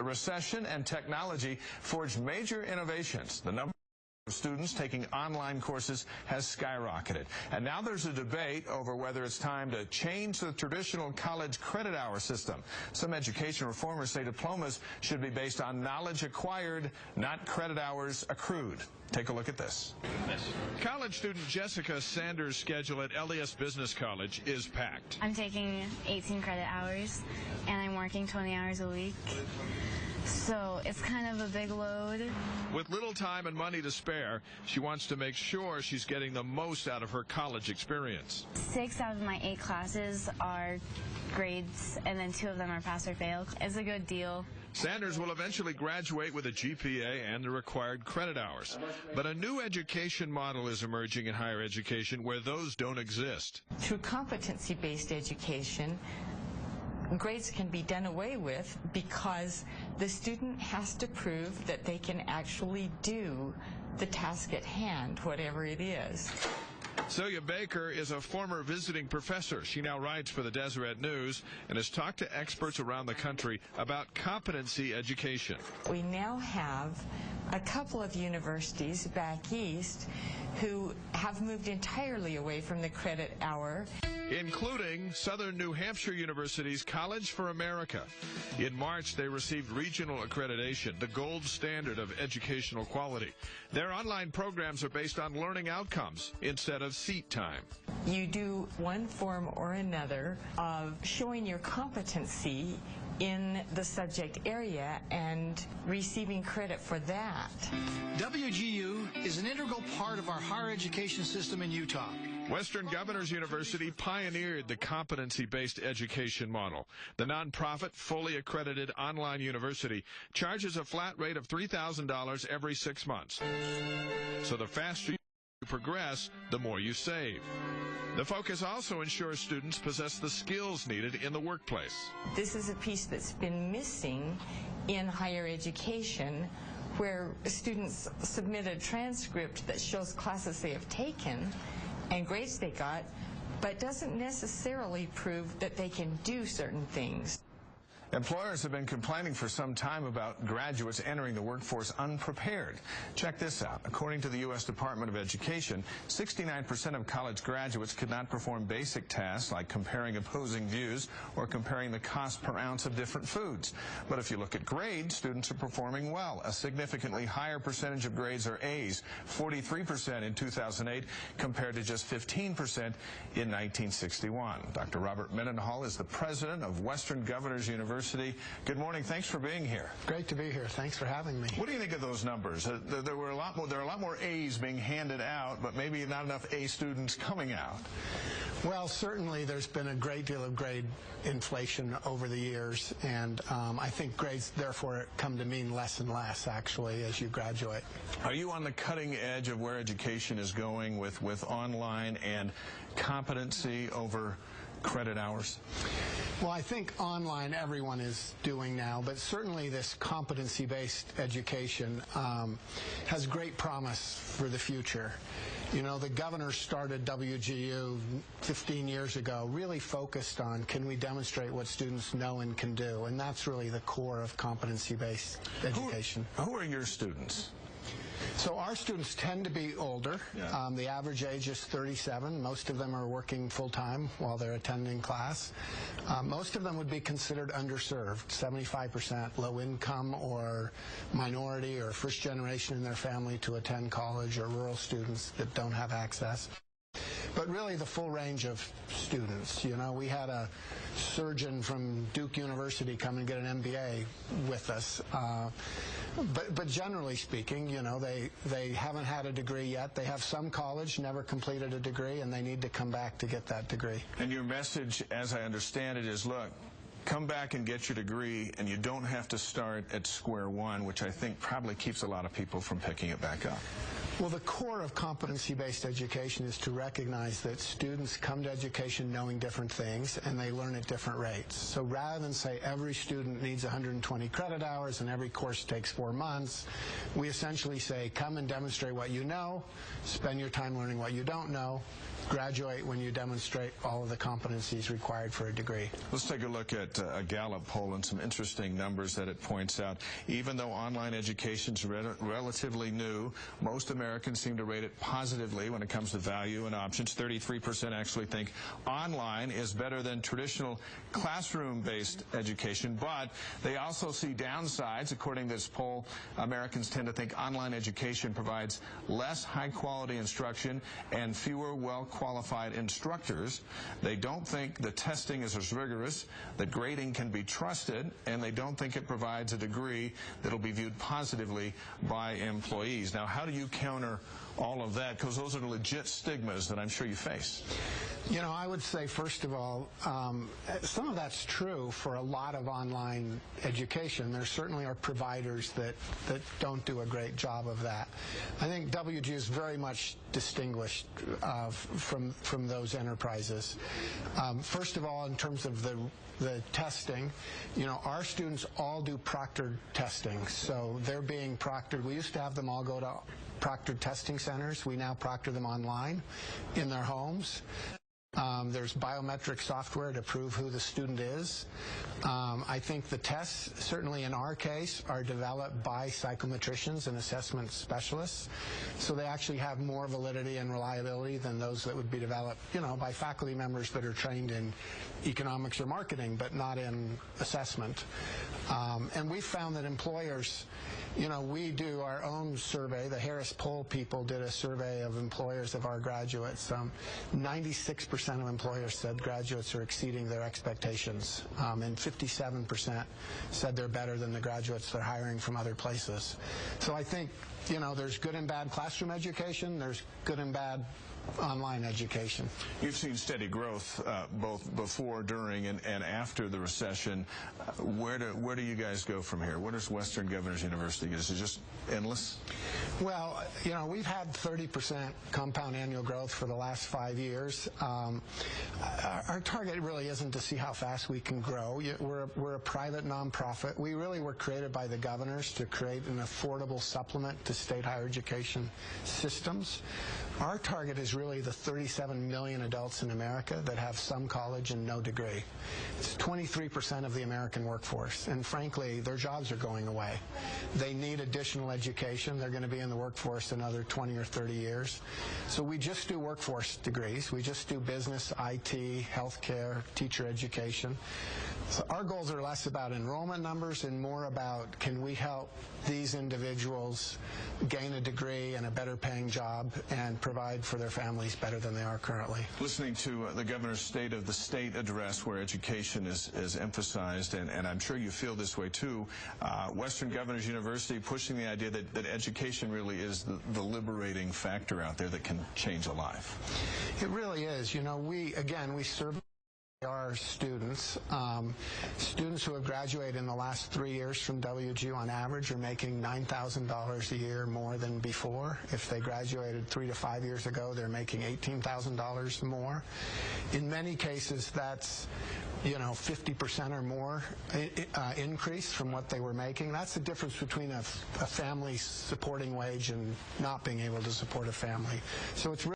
recession and technology forged major innovations. The number of students taking online courses has skyrocketed. And now there's a debate over whether it's time to change the traditional college credit hour system. Some education reformers say diplomas should be based on knowledge acquired, not credit hours accrued. Take a look at this. College student Jessica Sanders' schedule at LES Business College is packed. I'm taking 18 credit hours, and I'm working 20 hours a week. So it's kind of a big load. With little time and money to spare, she wants to make sure she's getting the most out of her college experience. 6 out of my 8 classes are grades, and then 2 of them are pass or fail. It's a good deal. Sanders will eventually graduate with a GPA and the required credit hours. But a new education model is emerging in higher education where those don't exist. Through competency-based education, grades can be done away with because the student has to prove that they can actually do the task at hand, whatever it is. Celia Baker is a former visiting professor. She now writes for the Deseret News and has talked to experts around the country about competency education. We now have a couple of universities back east who have moved entirely away from the credit hour, including Southern New Hampshire University's College for America. In March, they received regional accreditation, the gold standard of educational quality. Their online programs are based on learning outcomes instead of seat time. You do one form or another of showing your competency in the subject area and receiving credit for that. WGU is an integral part of our higher education system in Utah. Western Governors University pioneered the competency-based education model. The nonprofit, fully accredited online university charges a flat rate of $3,000 every 6 months. So the faster you progress, the more you save. The focus also ensures students possess the skills needed in the workplace. This is a piece that's been missing in higher education, where students submit a transcript that shows classes they have taken and grades they got, but doesn't necessarily prove that they can do certain things. Employers have been complaining for some time about graduates entering the workforce unprepared. Check this out. According to the U.S. Department of Education, 69% of college graduates could not perform basic tasks like comparing opposing views or comparing the cost per ounce of different foods. But if you look at grades, students are performing well. A significantly higher percentage of grades are A's, 43% in 2008 compared to just 15% in 1961. Dr. Robert Mendenhall is the president of Western Governors University. Good morning. Thanks for being here. Great to be here. Thanks for having me. What do you think of those numbers? There are a lot more A's being handed out, but maybe not enough A students coming out. Well, certainly there's been a great deal of grade inflation over the years, and I think grades therefore come to mean less and less, actually, as you graduate. Are you on the cutting edge of where education is going with online and competency over credit hours? Well, I think online everyone is doing now, but certainly this competency-based education has great promise for the future. You know, the governor started WGU 15 years ago, really focused on can we demonstrate what students know and can do, and that's really the core of competency-based education. Who are your students? So our students tend to be older. Yeah. The average age is 37. Most of them are working full-time while they're attending class. Most of them would be considered underserved, 75% low income or minority or first generation in their family to attend college, or rural students that don't have access. But really the full range of students. You know, we had a surgeon from Duke University come and get an MBA with us. But generally speaking, you know, they haven't had a degree yet. They have some college, never completed a degree, and they need to come back to get that degree. And your message, as I understand it, is, look, come back and get your degree, and you don't have to start at square one, which I think probably keeps a lot of people from picking it back up. Well, the core of competency-based education is to recognize that students come to education knowing different things, and they learn at different rates. So rather than say every student needs 120 credit hours and every course takes 4 months, we essentially say come and demonstrate what you know, spend your time learning what you don't know, graduate when you demonstrate all of the competencies required for a degree. Let's take a look at a Gallup poll and some interesting numbers that it points out. Even though online education is relatively new, most Americans seem to rate it positively when it comes to value and options. 33% actually think online is better than traditional classroom-based education, but they also see downsides. According to this poll, Americans tend to think online education provides less high-quality instruction and fewer well-qualified instructors. They don't think the testing is as rigorous, that grading can be trusted, and they don't think it provides a degree that will be viewed positively by employees. Now, how do you counter all of that? Because those are the legit stigmas that I'm sure you face. You know, I would say, first of all, some of that's true for a lot of online education. There certainly are providers that don't do a great job of that. I think WGU is very much distinguished from those enterprises. First of all, in terms of the testing, you know, our students all do proctored testing. So they're being proctored. We used to have them all go to proctored testing centers. We now proctor them online in their homes. There's biometric software to prove who the student is. I think the tests, certainly in our case, are developed by psychometricians and assessment specialists, so they actually have more validity and reliability than those that would be developed, you know, by faculty members that are trained in economics or marketing, but not in assessment. And we found that employers, you know, we do our own survey. The Harris Poll people did a survey of employers of our graduates. 96% of employers said graduates are exceeding their expectations, and 57% said they're better than the graduates they're hiring from other places. So I think, you know, there's good and bad classroom education, there's good and bad online education. You've seen steady growth both before, during, and after the recession. Where do you guys go from here? Where does Western Governors University get? Is it just endless? Well, you know, we've had 30% compound annual growth for the last 5 years. Our target really isn't to see how fast we can grow. We're a private nonprofit. We really were created by the governors to create an affordable supplement to state higher education systems. Our target is really the 37 million adults in America that have some college and no degree. It's 23% of the American workforce, and frankly, their jobs are going away. They need additional education. They're going to be in the workforce another 20 or 30 years. So we just do workforce degrees. We just do business, IT, healthcare, teacher education. So our goals are less about enrollment numbers and more about, can we help these individuals gain a degree and a better paying job and provide for their families better than they are currently. Listening to the Governor's State of the State address, where education is emphasized, and I'm sure you feel this way too, Western Governors University pushing the idea that education really is the liberating factor out there that can change a life. It really is. You know, we serve our students. Students who have graduated in the last 3 years from WGU on average are making $9,000 a year more than before. If they graduated 3 to 5 years ago, they're making $18,000 more. In many cases, that's, you know, 50% or more increase from what they were making. That's the difference between a family supporting wage and not being able to support a family. So it's really